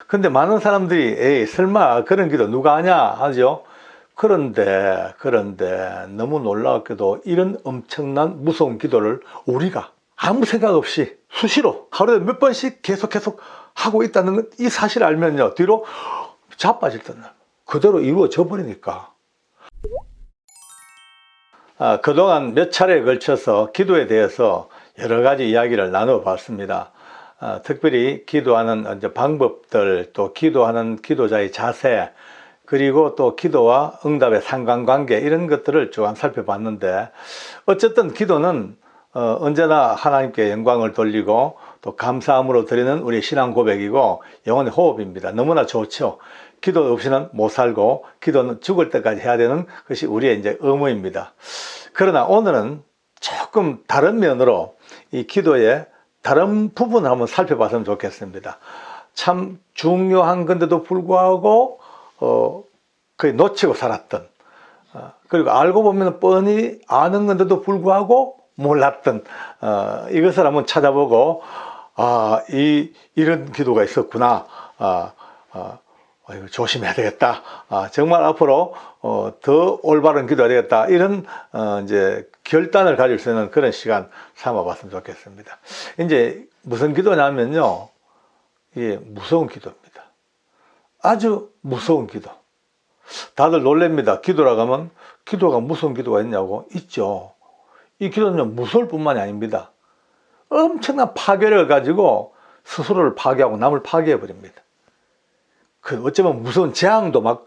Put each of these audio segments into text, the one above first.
근데 많은 사람들이 에이 설마 그런 기도 누가 하냐 하죠. 그런데 너무 놀랍게도 이런 엄청난 무서운 기도를 우리가 아무 생각 없이 수시로 하루에 몇 번씩 계속 하고 있다는 이 사실을 알면요, 뒤로 자빠질 듯 그대로 이루어져 버리니까. 그동안 몇 차례에 걸쳐서 기도에 대해서 여러 가지 이야기를 나눠 봤습니다. 특별히 기도하는 방법들, 또 기도하는 기도자의 자세, 그리고 또 기도와 응답의 상관관계, 이런 것들을 쭉 살펴봤는데, 어쨌든 기도는 언제나 하나님께 영광을 돌리고 또 감사함으로 드리는 우리 신앙 고백이고 영혼의 호흡입니다. 너무나 좋죠. 기도 없이는 못 살고 기도는 죽을 때까지 해야 되는 것이 우리의 이제 의무입니다. 그러나 오늘은 조금 다른 면으로 이 기도의 다른 부분을 한번 살펴봤으면 좋겠습니다. 참 중요한 건데도 불구하고 거의 놓치고 살았던, 그리고 알고 보면 뻔히 아는 건데도 불구하고 몰랐던 이것을 한번 찾아보고 이런 기도가 있었구나, 이거 조심해야 되겠다, 정말 앞으로 더 올바른 기도가 되겠다, 이런 이제 결단을 가질 수 있는 그런 시간 삼아봤으면 좋겠습니다. 이제 무슨 기도냐면요, 이게 무서운 기도입니다. 아주 무서운 기도. 다들 놀랍니다. 기도라고 하면 기도가 무서운 기도가 있냐고. 있죠. 이 기도는 무서울 뿐만이 아닙니다. 엄청난 파괴력을 가지고 스스로를 파괴하고 남을 파괴해 버립니다. 어쩌면 무서운 재앙도 막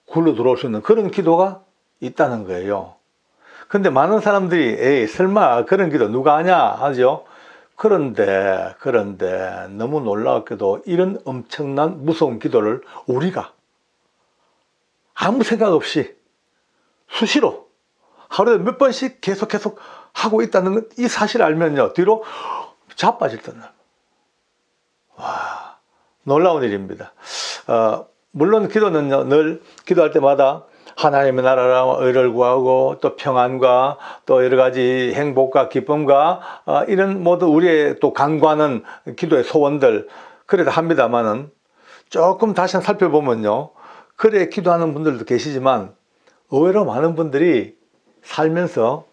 굴러 들어올 수 있는 그런 기도가 있다는 거예요. 근데 많은 사람들이 에이 설마 그런 기도 누가 하냐 하죠. 그런데 너무 놀랍게도 이런 엄청난 무서운 기도를 우리가 아무 생각 없이 수시로 하루에 몇 번씩 계속 하고 있다는 이 사실을 알면요, 뒤로 자빠질 듯 와, 놀라운 일입니다. 물론 기도는요, 늘 기도할 때마다 하나님의 나라와 의를 구하고 또 평안과 또 여러 가지 행복과 기쁨과 이런 모두 우리의 또 간과하는 기도의 소원들 그래도 합니다만은, 조금 다시 살펴보면요, 그래 기도하는 분들도 계시지만 의외로 많은 분들이 살면서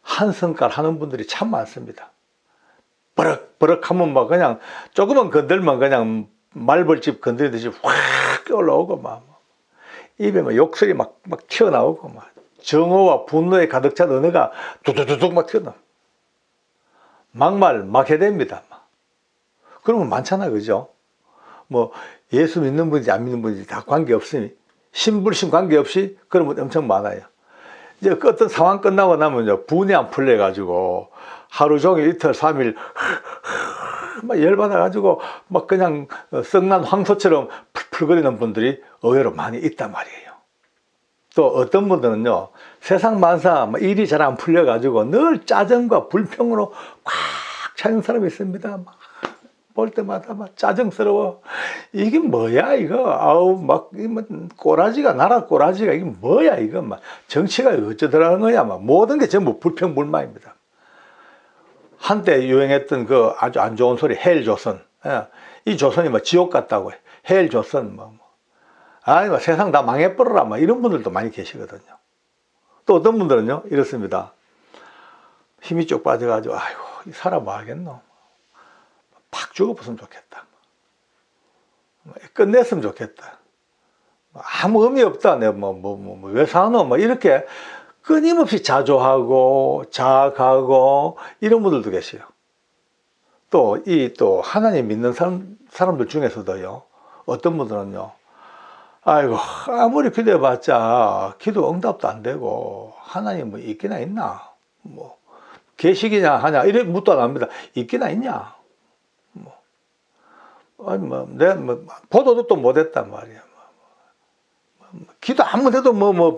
한성깔 하는 분들이 참 많습니다. 버럭 하면 막 그냥 조금만 건들면 그냥 말벌집 건드리듯이 확 올라오고 막 입에 막 욕설이 막 튀어나오고 막 정오와 분노에 가득 찬 언어가 두두두둑 막 튀어나오고 막말 막 해댑니다. 그러면 많잖아, 그죠? 뭐 예수 믿는 분인지 안 믿는 분인지 다 관계없으니, 신불신 관계없이 그런 분 엄청 많아요. 이제 어떤 상황 끝나고 나면요, 분이 안 풀려가지고 하루 종일 이틀 삼일 막 열받아가지고 막 그냥 썩난 황소처럼 풀풀거리는 분들이 의외로 많이 있단 말이에요. 또 어떤 분들은요, 세상 만사 일이 잘 안 풀려가지고 늘 짜증과 불평으로 꽉 차는 사람이 있습니다. 볼 때마다 막 짜증스러워. 이게 뭐야 이거. 아우 막 꼬라지가, 나라 꼬라지가 이게 뭐야 이거. 막 정치가 어쩌더라는 거야. 막 모든 게 전부 불평불만입니다. 한때 유행했던 그 아주 안 좋은 소리, 헬조선. 이 조선이 뭐 지옥 같다고 해. 헬조선 아니 뭐 세상 다 망해버려라, 막 이런 분들도 많이 계시거든요. 또 어떤 분들은요 이렇습니다. 힘이 쭉 빠져가지고 아이고 이 사람 뭐 하겠노. 팍 죽어버렸으면 좋겠다. 끝냈으면 좋겠다. 아무 의미 없다. 내가 왜 사노? 이렇게 끊임없이 자조하고 자학하고 이런 분들도 계세요. 또 하나님 믿는 사람들 중에서도요, 어떤 분들은요, 아이고 아무리 기도해봤자 기도 응답도 안 되고 하나님 뭐 있기나 있나? 뭐 계시기냐 하냐 이래 묻도 안 합니다. 있기나 있냐? 아니 내가 보도도 또 못했단 말이야. 기도 아무 데도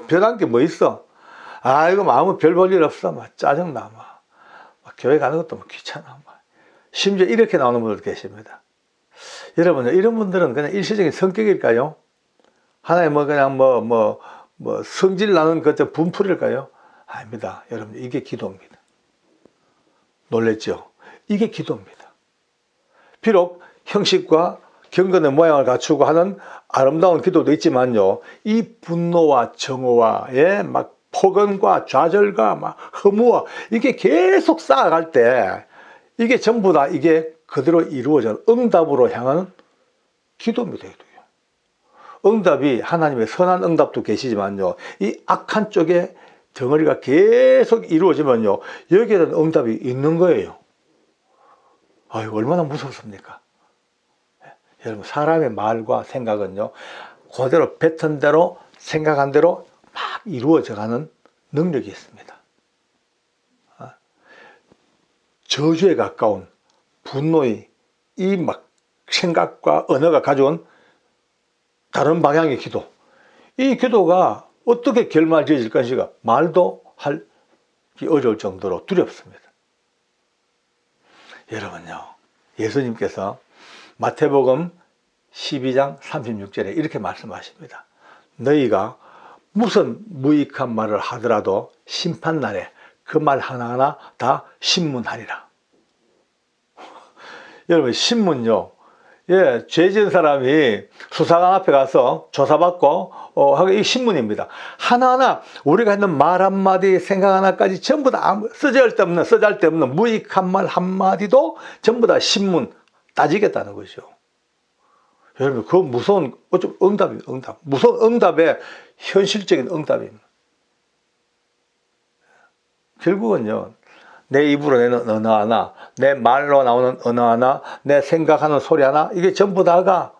별한 게 뭐 있어. 아이고 아무 별 볼 일 없어. 짜증나. 교회 가는 것도 귀찮아. 심지어 이렇게 나오는 분들도 계십니다. 여러분, 이런 분들은 그냥 일시적인 성격일까요? 하나의 그냥 성질 나는 분풀일까요? 아닙니다. 여러분, 이게 기도입니다. 놀랬죠? 이게 기도입니다. 비록 형식과 경건의 모양을 갖추고 하는 아름다운 기도도 있지만요, 이 분노와 정오와 막 폭언과 좌절과 막 허무와 이게 계속 쌓아갈 때 이게 전부 다 이게 그대로 이루어져 응답으로 향하는 기도입니다. 응답이 하나님의 선한 응답도 계시지만요, 이 악한 쪽에 덩어리가 계속 이루어지면요, 여기에는 응답이 있는 거예요. 아유, 얼마나 무섭습니까? 여러분, 사람의 말과 생각은요, 그대로 뱉은 대로 생각한 대로 막 이루어져 가는 능력이 있습니다. 저주에 가까운 분노의 이 막 생각과 언어가 가져온 다른 방향의 기도, 이 기도가 어떻게 결말지어질 것인가 말도 하기 어려울 정도로 두렵습니다. 여러분요, 예수님께서 마태복음 12장 36절에 이렇게 말씀하십니다. 너희가 무슨 무익한 말을 하더라도 심판날에 그 말 하나하나 다 신문하리라. 여러분, 신문요, 죄 지은 사람이 수사관 앞에 가서 조사받고 하게 이 신문입니다. 하나하나 우리가 했는 말 한마디, 생각 하나까지 전부 다 쓰잘데없는 무익한 말 한마디도 전부 다 신문 따지겠다는 거죠. 여러분, 그 무서운 응답입니다. 응답. 무서운 응답의 현실적인 응답입니다. 결국은요, 내 입으로 내는 언어 하나, 내 말로 나오는 언어 하나, 내 생각하는 소리 하나, 이게 전부 다가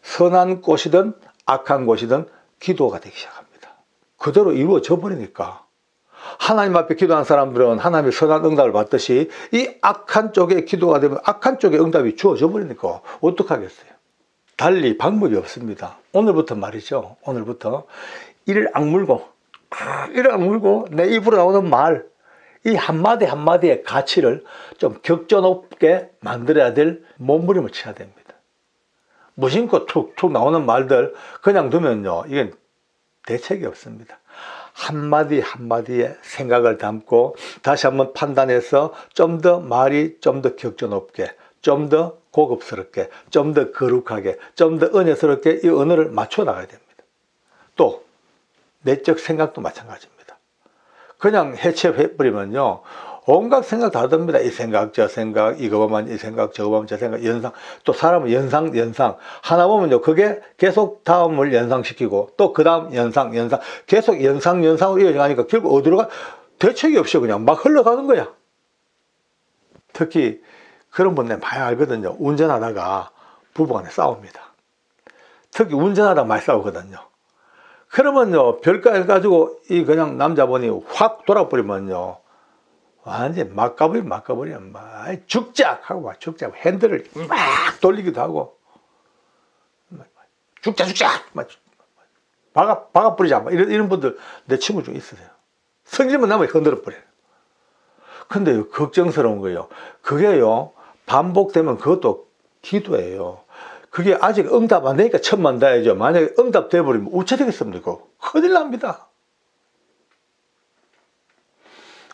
선한 꽃이든 악한 꽃이든 기도가 되기 시작합니다. 그대로 이루어져 버리니까 하나님 앞에 기도하는 사람들은 하나님의 선한 응답을 받듯이 이 악한 쪽에 기도가 되면 악한 쪽에 응답이 주어져 버리니까 어떡하겠어요? 달리 방법이 없습니다. 오늘부터 말이죠. 오늘부터 이를 악물고 내 입으로 나오는 말, 이 한마디 한마디의 가치를 좀 격조 높게 만들어야 될 몸부림을 쳐야 됩니다. 무심코 툭툭 나오는 말들 그냥 두면요, 이게 대책이 없습니다. 한마디 한마디에 생각을 담고 다시 한번 판단해서 좀 더 말이 좀 더 격조 높게, 좀 더 고급스럽게, 좀 더 거룩하게, 좀 더 은혜스럽게 이 언어를 맞춰 나가야 됩니다. 또 내적 생각도 마찬가지입니다. 그냥 해체해버리면요, 온갖 생각 다 듭니다. 이 생각, 저 생각, 이거 보면 이 생각, 저거 보면 저 생각, 연상. 또 사람은 연상. 하나 보면요, 그게 계속 다음을 연상시키고, 또 그 다음 연상. 계속 연상으로 이어가니까 결국 어디로 가? 대책이 없이 그냥 막 흘러가는 거야. 특히 그런 분들 많이 알거든요. 운전하다가 부부간에 싸웁니다. 특히 운전하다가 많이 싸우거든요. 그러면요, 별거 해가지고 이 그냥 남자분이 확 돌아버리면요, 완전 막 가버리면 막 죽작 하고 막 죽작 핸들을 막 돌리기도 하고 죽작 막 박아버리자 막 이런 분들 내 친구 중에 있으세요. 성질만 나면 흔들어 버려요. 근데요, 걱정스러운 거예요. 그게요, 반복되면 그것도 기도예요. 그게 아직 응답 안 되니까 천만 다행이죠. 만약에 응답 돼버리면 어찌 되겠습니까? 큰일 납니다.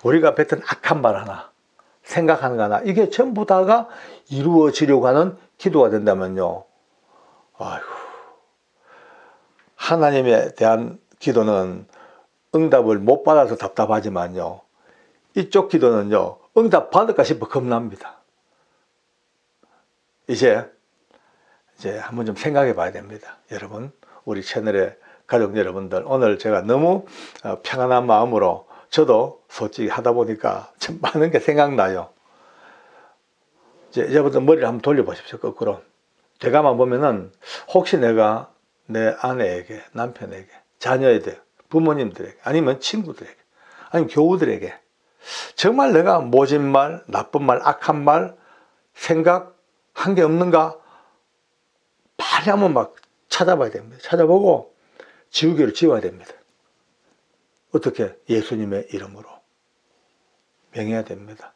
우리가 뱉은 악한 말 하나, 생각하는 거 하나, 이게 전부 다가 이루어지려고 하는 기도가 된다면요, 아이고, 하나님에 대한 기도는 응답을 못 받아서 답답하지만요, 이쪽 기도는요, 응답 받을까 싶어 겁납니다. 이제 한번 좀 생각해 봐야 됩니다. 여러분, 우리 채널의 가족 여러분들, 오늘 제가 너무 평안한 마음으로, 저도 솔직히 하다 보니까 참 많은 게 생각나요. 이제부터 머리를 한번 돌려보십시오. 거꾸로. 제가만 보면은 혹시 내가 내 아내에게, 남편에게, 자녀에게, 부모님들에게, 아니면 친구들에게, 아니면 교우들에게 정말 내가 모진 말, 나쁜 말, 악한 말, 생각한 게 없는가? 빨리 한번 막 찾아봐야 됩니다. 찾아보고 지우개를 지워야 됩니다. 어떻게? 예수님의 이름으로 명해야 됩니다.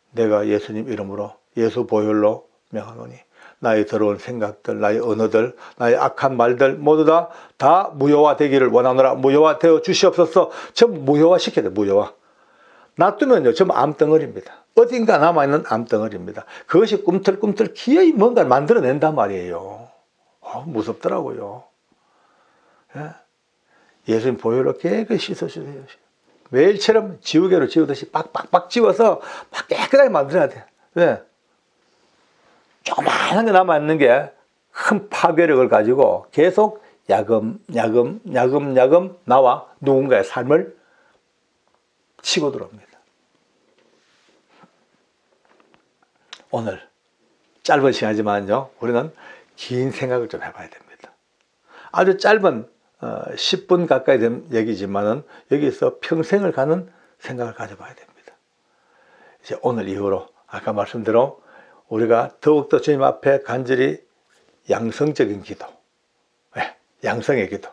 내가 예수님 이름으로, 예수 보혈로 명하노니 나의 더러운 생각들, 나의 언어들, 나의 악한 말들 모두 다 무효화 되기를 원하노라. 무효화 되어 주시옵소서. 전부 무효화 시켜야 돼. 무효화. 놔두면요 전부 암덩어리입니다. 어딘가 남아있는 암덩어리입니다. 그것이 꿈틀꿈틀 기어이 뭔가를 만들어낸단 말이에요. 무섭더라고요. 예? 예수님 보혈로 깨끗이 씻어주세요. 매일처럼 지우개로 지우듯이 빡빡빡 지워서 막 깨끗하게 만들어야 돼. 왜? 조그마한 게 남아있는 게 큰 파괴력을 가지고 계속 야금야금 나와 누군가의 삶을 치고 들어옵니다. 오늘 짧은 시간이지만요, 우리는 긴 생각을 좀 해봐야 됩니다. 아주 짧은 10분 가까이 된 얘기지만은 여기서 평생을 가는 생각을 가져봐야 됩니다. 이제 오늘 이후로 아까 말씀대로 우리가 더욱더 주님 앞에 간절히 양성적인 기도, 양성의 기도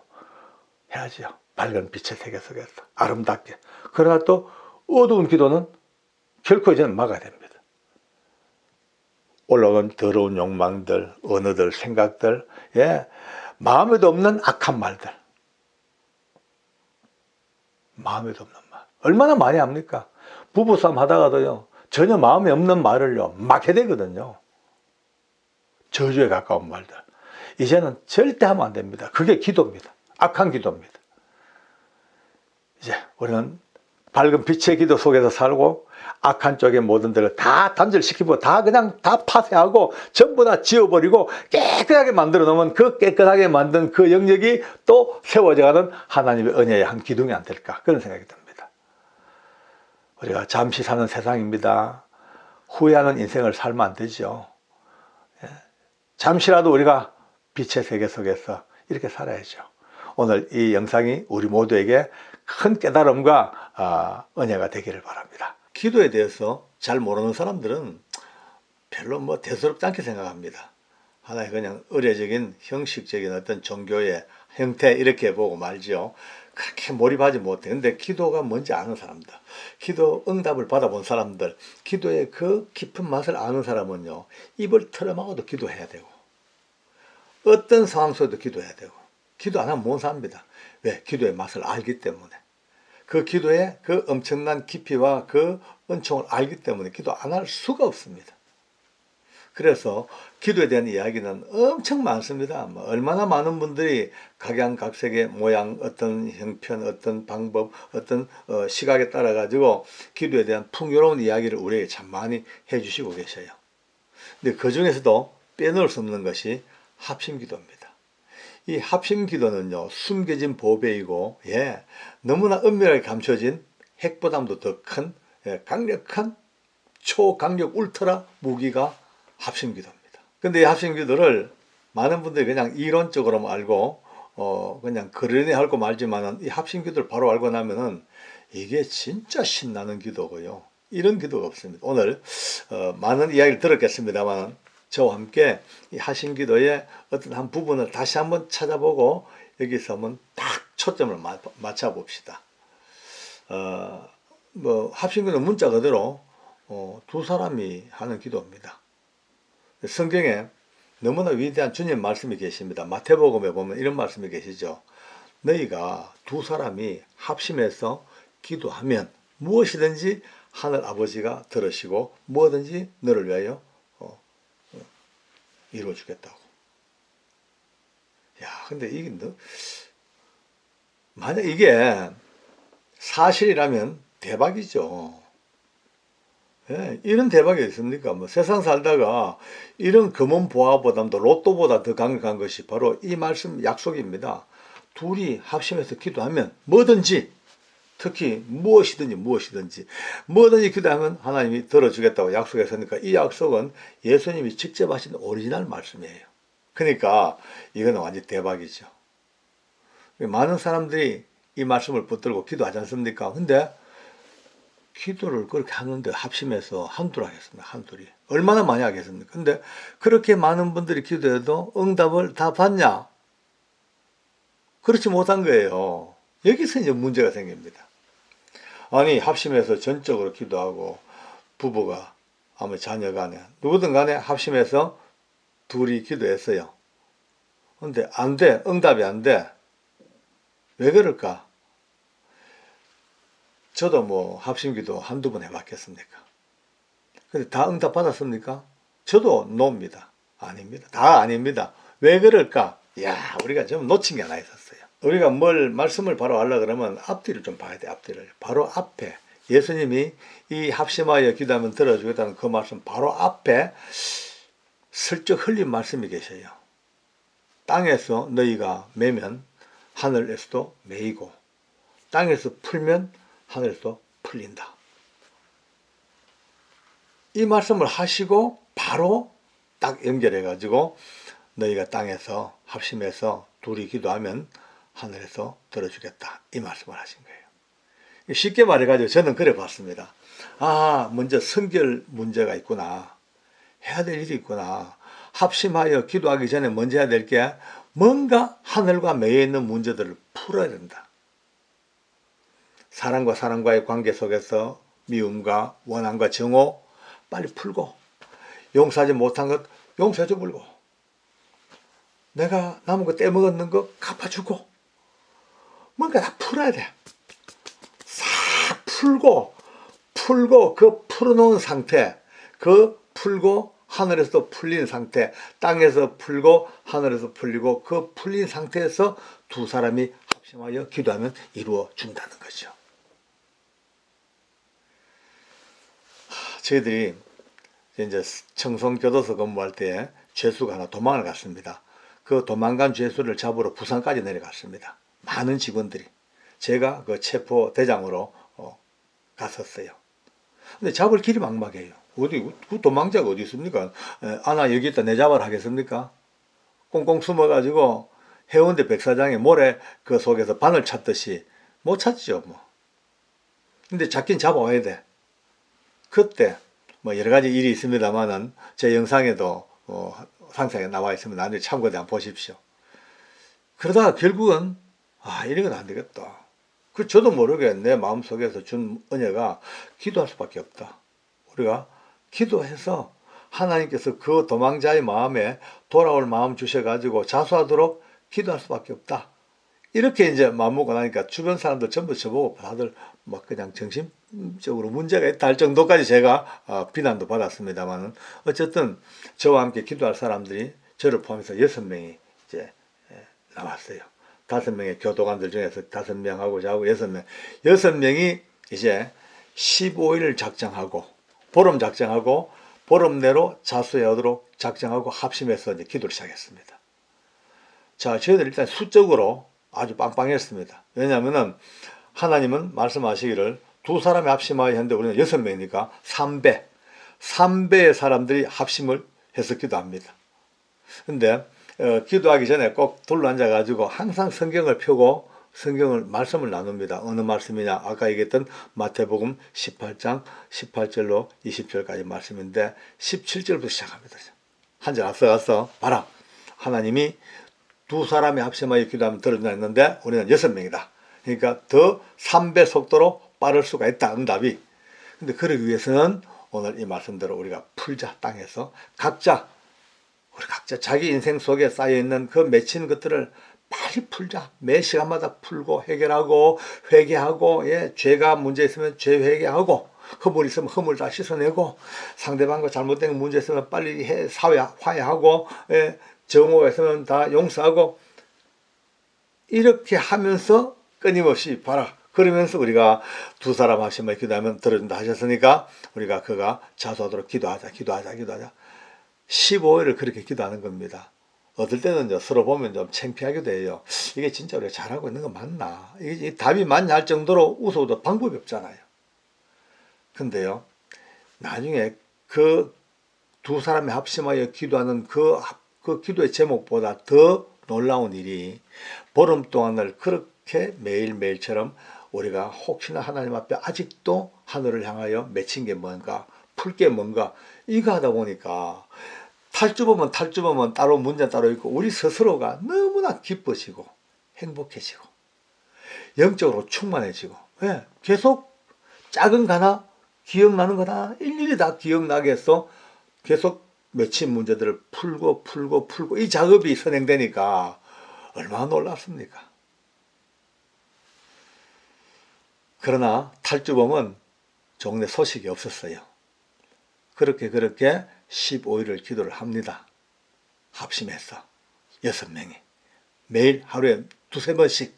해야지요. 밝은 빛의 세계 속에서 아름답게. 그러나 또 어두운 기도는 결코 이제는 막아야 됩니다. 올라온 더러운 욕망들, 언어들, 생각들, 마음에도 없는 악한 말들, 마음에도 없는 말 얼마나 많이 합니까? 부부싸움 하다가도요 전혀 마음에 없는 말을요 막 해대거든요. 저주에 가까운 말들. 이제는 절대 하면 안 됩니다. 그게 기도입니다. 악한 기도입니다. 이제 우리는 밝은 빛의 기도 속에서 살고 악한 쪽의 모든 들을 다 단절시키고 다 그냥 다 파쇄하고 전부 다 지워버리고 깨끗하게 만들어 놓으면 그 깨끗하게 만든 그 영역이 또 세워져가는 하나님의 은혜의 한 기둥이 안 될까, 그런 생각이 듭니다. 우리가 잠시 사는 세상입니다. 후회하는 인생을 살면 안 되죠. 잠시라도 우리가 빛의 세계 속에서 이렇게 살아야죠. 오늘 이 영상이 우리 모두에게 큰 깨달음과 은혜가 되기를 바랍니다. 기도에 대해서 잘 모르는 사람들은 별로 대수롭지 않게 생각합니다. 하나의 그냥 의례적인 형식적인 어떤 종교의 형태 이렇게 보고 말지요. 그렇게 몰입하지 못해. 근데 기도가 뭔지 아는 사람들, 기도 응답을 받아본 사람들, 기도의 그 깊은 맛을 아는 사람은요, 입을 털어막아도 기도해야 되고, 어떤 상황 속에도 기도해야 되고, 기도 안 하면 못 삽니다. 왜? 기도의 맛을 알기 때문에. 그 기도의 그 엄청난 깊이와 그 은총을 알기 때문에 기도 안 할 수가 없습니다. 그래서 기도에 대한 이야기는 엄청 많습니다. 얼마나 많은 분들이 각양각색의 모양, 어떤 형편, 어떤 방법, 어떤 시각에 따라 가지고 기도에 대한 풍요로운 이야기를 우리에게 참 많이 해주시고 계셔요. 근데 그 중에서도 빼놓을 수 없는 것이 합심기도입니다. 이 합심기도는요, 숨겨진 보배이고, 너무나 은밀하게 감춰진 핵보다도 더 큰, 강력한 초강력 울트라 무기가 합심기도입니다. 근데 이 합심기도를 많은 분들이 그냥 이론적으로만 알고 그냥 그러네 하고 말지만은 이 합심기도를 바로 알고 나면은 이게 진짜 신나는 기도고요. 이런 기도가 없습니다. 오늘 많은 이야기를 들었겠습니다만 저와 함께 이 합심기도의 어떤 한 부분을 다시 한번 찾아보고 여기서 한번 딱 초점을 맞춰 봅시다. 합심기도 문자 그대로 두 사람이 하는 기도입니다. 성경에 너무나 위대한 주님 말씀이 계십니다. 마태복음에 보면 이런 말씀이 계시죠. 너희가 두 사람이 합심해서 기도하면 무엇이든지 하늘 아버지가 들으시고 뭐든지 너를 위하여 이루어주겠다고. 야, 근데 이게 만약 이게 사실이라면 대박이죠. 이런 대박이 있습니까? 세상 살다가 이런 금은 보화보다도 로또보다 더 강력한 것이 바로 이 말씀 약속입니다. 둘이 합심해서 기도하면 뭐든지, 특히 무엇이든지 기도하면 하나님이 들어주겠다고 약속했으니까 이 약속은 예수님이 직접 하신 오리지널 말씀이에요. 그러니까 이건 완전 대박이죠. 많은 사람들이 이 말씀을 붙들고 기도하지 않습니까? 근데 기도를 그렇게 하는데 합심해서 한둘 하겠습니다. 한둘이. 얼마나 많이 하겠습니까? 근데 그렇게 많은 분들이 기도해도 응답을 다 받냐? 그렇지 못한 거예요. 여기서 이제 문제가 생깁니다. 아니, 합심해서 전적으로 기도하고 부부가 아무 자녀 간에 누구든 간에 합심해서 둘이 기도했어요. 근데 안 돼. 응답이 안 돼. 왜 그럴까? 저도 뭐 합심기도 한두 번 해봤겠습니까? 근데 다 응답 받았습니까? 저도 노입니다. 아닙니다. 다 아닙니다. 왜 그럴까? 야, 우리가 좀 놓친 게 하나 있었어요. 우리가 뭘 말씀을 바로 하려 그러면 앞뒤를 좀 봐야 돼. 앞뒤를. 바로 앞에 예수님이 이 합심하여 기도하면 들어주겠다는 그 말씀 바로 앞에 슬쩍 흘린 말씀이 계셔요. 땅에서 너희가 매면 하늘에서도 매이고 땅에서 풀면 하늘에서 풀린다. 이 말씀을 하시고 바로 딱 연결해 가지고 너희가 땅에서 합심해서 둘이 기도하면 하늘에서 들어주겠다. 이 말씀을 하신 거예요. 쉽게 말해 가지고 저는 그래 봤습니다. 아, 먼저 성결 문제가 있구나. 해야 될 일이 있구나. 합심하여 기도하기 전에 먼저 해야 될 게 뭔가 하늘과 매여 있는 문제들을 풀어야 된다. 사람과 사람과의 관계 속에서 미움과 원한과 정오 빨리 풀고, 용서하지 못한 것 용서해 주고, 내가 남은 거 떼먹었는 거 갚아주고, 뭔가 다 풀어야 돼. 싹 풀고 그 풀어놓은 상태, 그 풀고 하늘에서 풀린 상태, 땅에서 풀고 하늘에서 풀리고 그 풀린 상태에서 두 사람이 합심하여 기도하면 이루어준다는 거죠. 저희들이 이제 청송교도소 근무할 때 죄수가 하나 도망을 갔습니다. 그 도망간 죄수를 잡으러 부산까지 내려갔습니다. 많은 직원들이. 제가 그 체포대장으로 갔었어요. 근데 잡을 길이 막막해요. 어디, 그 도망자가 어디 있습니까? 아나 여기 있다 내 잡아라 하겠습니까? 꽁꽁 숨어가지고 해운대 백사장에 모래 그 속에서 바늘 찾듯이 못 찾죠, 뭐. 근데 잡긴 잡아와야 돼. 그때 뭐 여러 가지 일이 있습니다만은 제 영상에도 상상에 나와 있으면 나중에 참고해 한번 보십시오. 그러다가 결국은 이래건 안 되겠다. 그 저도 모르게 내 마음속에서 준 은혜가 기도할 수밖에 없다. 우리가 기도해서 하나님께서 그 도망자의 마음에 돌아올 마음 주셔가지고 자수하도록 기도할 수밖에 없다. 이렇게 이제 마음먹고 나니까 주변 사람들 전부 저보고 다들 막 그냥 정신적으로 문제가 있다 할 정도까지 제가 비난도 받았습니다만은 어쨌든 저와 함께 기도할 사람들이 저를 포함해서 6명이 이제 나왔어요. 5명의 교도관들 중에서 5명하고 저하고 6명. 6명이 이제 15일 작정하고 보름 작정하고 보름 내로 자수하도록 작정하고 합심해서 이제 기도를 시작했습니다. 자, 저희들 일단 수적으로 아주 빵빵했습니다. 왜냐하면은 하나님은 말씀하시기를 두 사람이 합심하여 했는데 우리는 6명이니까 3배의 사람들이 합심을 해서 기도합니다. 근데 기도하기 전에 꼭 둘러앉아 가지고 항상 성경을 펴고 성경을 말씀을 나눕니다. 어느 말씀이냐? 아까 얘기했던 마태복음 18장 18절로 20절까지 말씀인데 17절부터 시작합니다. 한 절 앞서가서 봐라. 하나님이 두 사람이 합심하여 기도하면 들어준다 했는데 우리는 6명이다. 그러니까 더 3배 속도로 빠를 수가 있다. 응답이. 근데 그러기 위해서는 오늘 이 말씀대로 우리가 풀자. 땅에서 우리 각자 자기 인생 속에 쌓여있는 그 맺힌 것들을 빨리 풀자. 매 시간마다 풀고 해결하고 회개하고, 죄가 문제 있으면 죄 회개하고, 허물 있으면 허물 다 씻어내고, 상대방과 잘못된 문제 있으면 빨리 화해하고, 정오가 있으면 다 용서하고, 이렇게 하면서 끊임없이 봐라. 그러면서 우리가 두 사람 하시면 기도하면 들어준다 하셨으니까 우리가 그가 자수하도록 기도하자. 15일을 그렇게 기도하는 겁니다. 어떨 때는 서로 보면 좀 창피하기도 해요. 이게 진짜 우리가 잘하고 있는 거 맞나? 이게 답이 맞냐 할 정도로 웃어도 방법이 없잖아요. 근데요, 나중에 그 두 사람이 합심하여 기도하는 그 기도의 제목보다 더 놀라운 일이 보름 동안을 그렇게 매일매일처럼 우리가 혹시나 하나님 앞에 아직도 하늘을 향하여 맺힌 게 뭔가, 풀 게 뭔가, 이거 하다 보니까 탈주범은 따로 문제 따로 있고 우리 스스로가 너무나 기뻐지고 행복해지고 영적으로 충만해지고, 계속 작은 거나 기억나는 거나 일일이 다 기억나게 해서 계속 맺힌 문제들을 풀고 이 작업이 선행되니까 얼마나 놀랍습니까? 그러나 탈주범은 종래 소식이 없었어요. 그렇게 15일을 기도를 합니다. 합심해서 6명이 매일 하루에 두세 번씩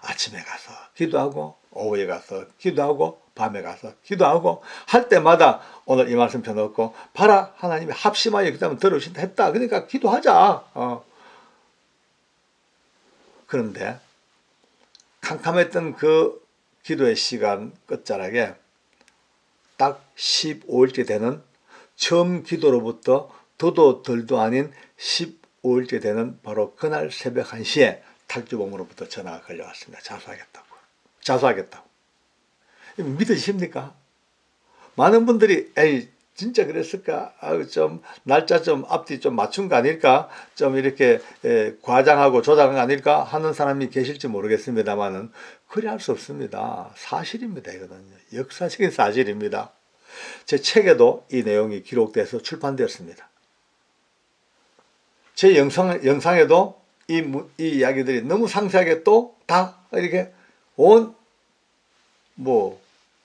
아침에 가서 기도하고 오후에 가서 기도하고 밤에 가서 기도하고 할 때마다 오늘 이 말씀 펴놓고 봐라 하나님이 합심하여 기도하면 들으신다 했다. 그러니까 기도하자. 그런데 캄캄했던 그 기도의 시간 끝자락에 딱 15일째 되는 처음 기도로부터 더도 덜도 아닌 15일째 되는 바로 그날 새벽 1시에 탈주범으로부터 전화가 걸려왔습니다. 자수하겠다고. 믿으십니까? 많은 분들이 에이 진짜 그랬을까? 좀 날짜 좀 앞뒤 좀 맞춘 거 아닐까? 좀 이렇게 과장하고 조작한 거 아닐까? 하는 사람이 계실지 모르겠습니다만은 그리 할 수 없습니다. 사실입니다. 이거는요. 역사적인 사실입니다. 제 책에도 이 내용이 기록돼서 출판되었습니다. 제 영상에도 이 이야기들이 너무 상세하게 또 다 이렇게 온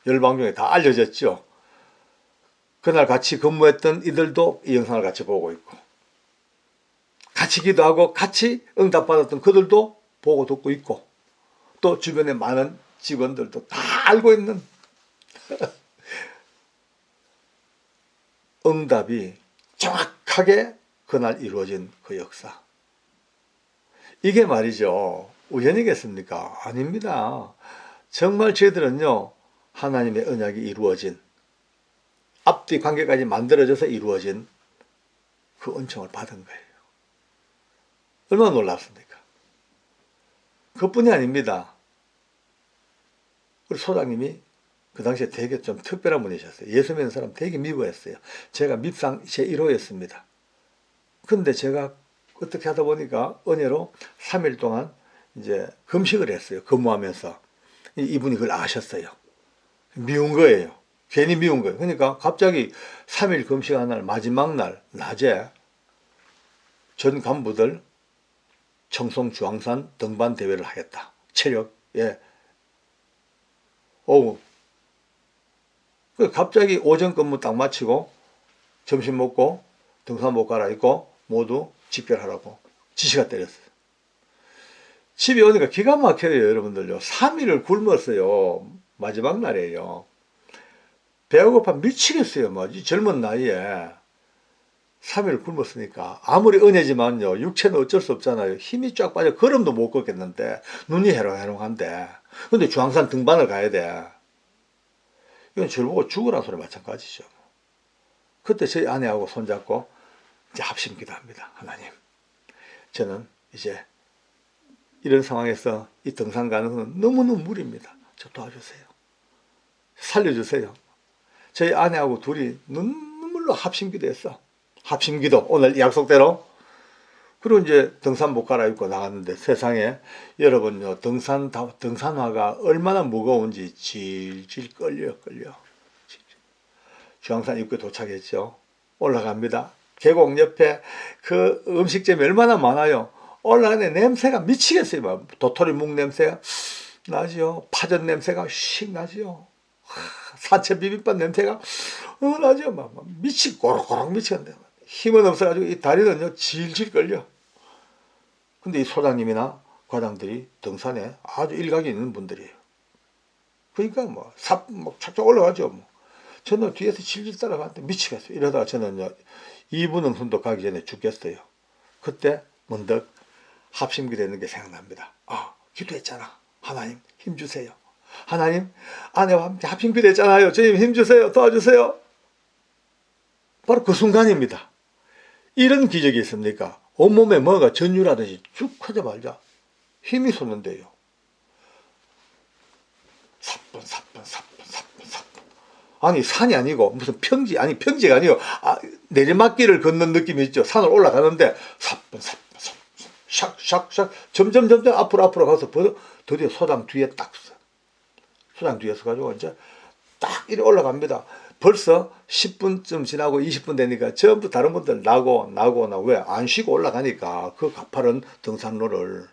열방중에 다 알려졌죠. 그날 같이 근무했던 이들도 이 영상을 같이 보고 있고 같이 기도하고 같이 응답받았던 그들도 보고 듣고 있고 또 주변에 많은 직원들도 다 알고 있는 응답이 정확하게 그날 이루어진 그 역사. 이게 말이죠. 우연이겠습니까? 아닙니다. 정말 저희들은요. 하나님의 언약이 이루어진 앞뒤 관계까지 만들어져서 이루어진 그 은총을 받은 거예요. 얼마나 놀랍습니까? 그뿐이 아닙니다. 우리 소장님이 그 당시에 되게 좀 특별한 분이셨어요. 예수 믿는 사람 되게 미워했어요. 제가 밉상 제1호였습니다. 근데 제가 어떻게 하다 보니까 은혜로 3일 동안 이제 금식을 했어요. 근무하면서. 이분이 그걸 아셨어요. 미운 거예요. 괜히 미운 거예요. 그러니까 갑자기 3일 금식하는 날 마지막 날 낮에 전 간부들 청송 주황산 등반 대회를 하겠다. 체력에 오후 갑자기 오전 근무 딱 마치고 점심 먹고 등산복 갈아입고 모두 집결하라고 지시가 때렸어요. 집에 오니까 기가 막혀요. 여러분들요. 3일을 굶었어요. 마지막 날이에요. 배가 고파 미치겠어요. 이 젊은 나이에 3일 굶었으니까 아무리 은혜지만요. 육체는 어쩔 수 없잖아요. 힘이 쫙 빠져 걸음도 못 걷겠는데 눈이 해롱해롱한데 근데 주황산 등반을 가야 돼. 이건 저를 보고 죽으라는 소리 마찬가지죠. 그때 저희 아내하고 손잡고 이제 합심 기도합니다. 하나님, 저는 이제 이런 상황에서 이 등산 가는 건 너무너무 무리입니다. 저 도와주세요. 살려주세요. 저희 아내하고 둘이 눈물로 합심 기도했어. 합심 기도, 오늘 약속대로. 그리고 이제 등산복 갈아입고 나갔는데 세상에 여러분요, 등산화가 얼마나 무거운지 질질 끌려. 주황산 입구에 도착했죠. 올라갑니다. 계곡 옆에 그 음식점이 얼마나 많아요. 올라가는 냄새가 미치겠어요. 막 도토리 묵 냄새가 나죠. 파전 냄새가 씩 나죠. 사채 비빔밥 냄새가 나죠. 막 꼬록꼬록 미치겠는데 힘은 없어가지고 이 다리는요 질질 끌려. 근데 이 소장님이나 과장들이 등산에 아주 일각이 있는 분들이에요. 그러니까 착착 올라가죠. 저는 뒤에서 질질 따라가는데 미치겠어요. 이러다가 저는요 2분 응선도 가기 전에 죽겠어요. 그때 문득 합심기도 했는 게 생각납니다. 기도했잖아. 하나님 힘주세요. 하나님 아내와 함께 합심기도 했잖아요. 주님 힘주세요. 도와주세요. 바로 그 순간입니다. 이런 기적이 있습니까? 온몸에 뭐가 전율하듯이 쭉 하자마자 힘이 솟는데요. 사뿐. 아니 산이 아니고 무슨 평지가 아니고 내리막길을 걷는 느낌이 있죠. 산을 올라가는데 사뿐 샥 점점 앞으로 가서 드디어 소장 뒤에 딱 서. 소장 뒤에서 가지고 이제 딱 이리 올라갑니다. 벌써 10분쯤 지나고 20분 되니까 전부 다른 분들 나고 왜 안 쉬고 올라가니까 그 가파른 등산로를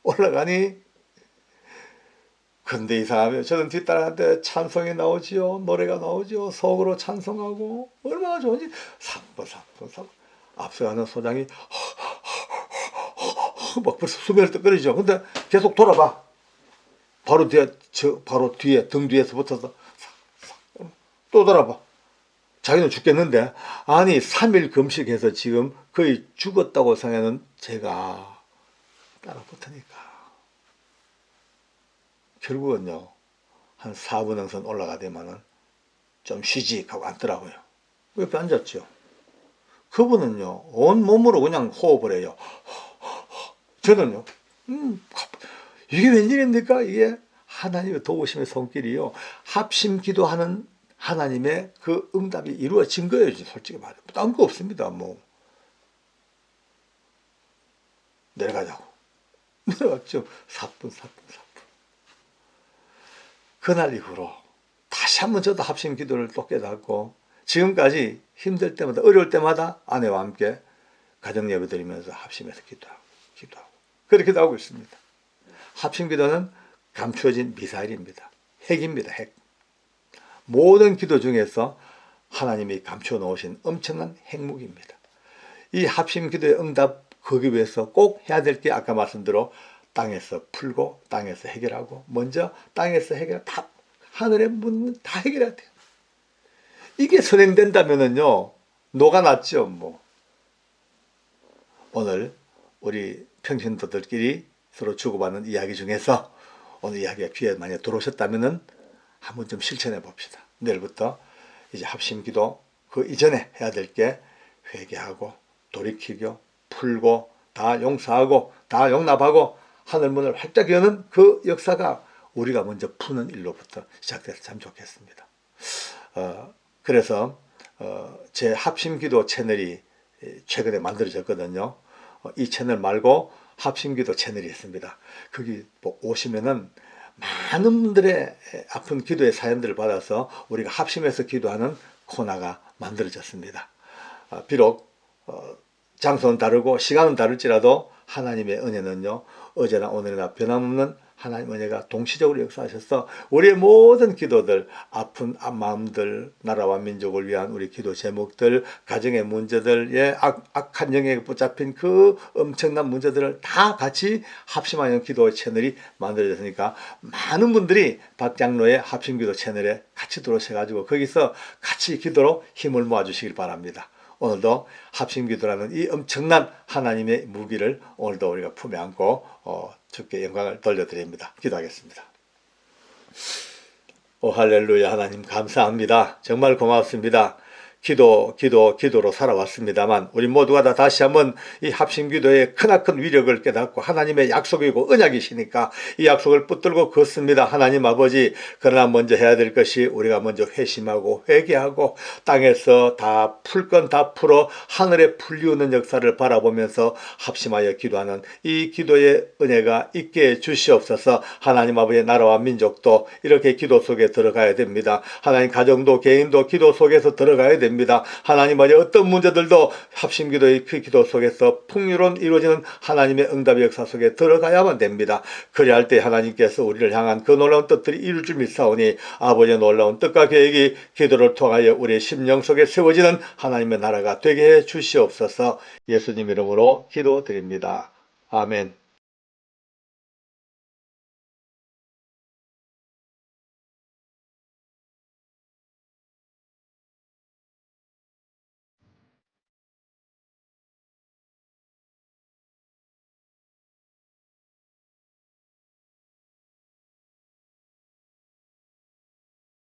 올라가니 근데 이상하면 저는 뒷따라하는데 찬송이 나오지요. 노래가 나오지요. 속으로 찬송하고 얼마나 좋은지 3번 3번 3번 앞서가는 소장이 막 벌써 수면을 뜨거리죠. 근데 계속 돌아봐. 바로 뒤에 등 뒤에서 붙어서 또 돌아봐. 자기는 죽겠는데 아니 3일 금식해서 지금 거의 죽었다고 생각하는 제가 따라 붙으니까 결국은요 한 4분 능선 올라가더만은 좀 쉬지 하고 앉더라고요. 옆에 앉았죠. 그분은요 온 몸으로 그냥 호흡을 해요. 저는요 이게 웬일입니까? 이게 하나님의 도우심의 손길이요. 합심 기도하는 하나님의 그 응답이 이루어진 거예요. 솔직히 말해. 딴 거 없습니다. 뭐 내려가자고. 내려갔죠. 4분. 그날 이후로 다시 한번 저도 합심 기도를 또 깨닫고 지금까지 힘들 때마다 어려울 때마다 아내와 함께 가정 예배 드리면서 합심해서 기도하고 그렇게 하고 있습니다. 합심 기도는 감추어진 미사일입니다. 핵입니다. 핵. 모든 기도 중에서 하나님이 감추어 놓으신 엄청난 핵무기입니다. 이 합심 기도의 응답 거기 위해서 꼭 해야 될 게 아까 말씀대로 땅에서 풀고 땅에서 해결하고 먼저 땅에서 해결 다 하늘의 문 다 해결해야 돼요. 이게 선행된다면은요 녹아났죠. 뭐 오늘 우리 평신도들끼리 서로 주고받는 이야기 중에서 오늘 이야기가 귀에 많이 들어오셨다면은 한번 좀 실천해 봅시다. 내일부터 이제 합심기도 그 이전에 해야 될 게 회개하고 돌이키고 풀고 다 용서하고 다 용납하고 하늘문을 활짝 여는 그 역사가 우리가 먼저 푸는 일로부터 시작돼서 참 좋겠습니다. 그래서 제 합심기도 채널이 최근에 만들어졌거든요. 이 채널 말고 합심기도 채널이 있습니다. 거기 오시면은 많은 분들의 아픈 기도의 사연들을 받아서 우리가 합심해서 기도하는 코너가 만들어졌습니다. 비록 장소는 다르고 시간은 다를지라도 하나님의 은혜는요 어제나 오늘이나 변함없는 하나님 은혜가 동시적으로 역사하셔서 우리의 모든 기도들, 아픈 마음들, 나라와 민족을 위한 우리 기도 제목들, 가정의 문제들, 악한 영역에 붙잡힌 그 엄청난 문제들을 다 같이 합심하는 기도 채널이 만들어졌으니까 많은 분들이 박장로의 합심기도 채널에 같이 들어오셔가지고 거기서 같이 기도로 힘을 모아주시길 바랍니다. 오늘도 합심기도라는 이 엄청난 하나님의 무기를 오늘도 우리가 품에 안고 주께 영광을 돌려드립니다. 기도하겠습니다. 오 할렐루야. 하나님 감사합니다. 정말 고맙습니다. 기도로 살아왔습니다만 우리 모두가 다 다시 한번 이 합심기도의 크나큰 위력을 깨닫고 하나님의 약속이고 언약이시니까 이 약속을 붙들고 걷습니다. 하나님 아버지, 그러나 먼저 해야 될 것이 우리가 먼저 회심하고 회개하고 땅에서 다 풀 건 다 풀어 하늘에 풀리우는 역사를 바라보면서 합심하여 기도하는 이 기도의 은혜가 있게 해 주시옵소서. 하나님 아버지의 나라와 민족도 이렇게 기도 속에 들어가야 됩니다. 하나님 가정도 개인도 기도 속에서 들어가야 됩니다. 하나님 아버지 어떤 문제들도 합심기도의 그 기도 속에서 풍요로운 이루어지는 하나님의 응답의 역사 속에 들어가야만 됩니다. 그래야 할 때 하나님께서 우리를 향한 그 놀라운 뜻들이 이룰 줄 믿사오니 아버지의 놀라운 뜻과 계획이 기도를 통하여 우리의 심령 속에 세워지는 하나님의 나라가 되게 해 주시옵소서. 예수님 이름으로 기도드립니다. 아멘.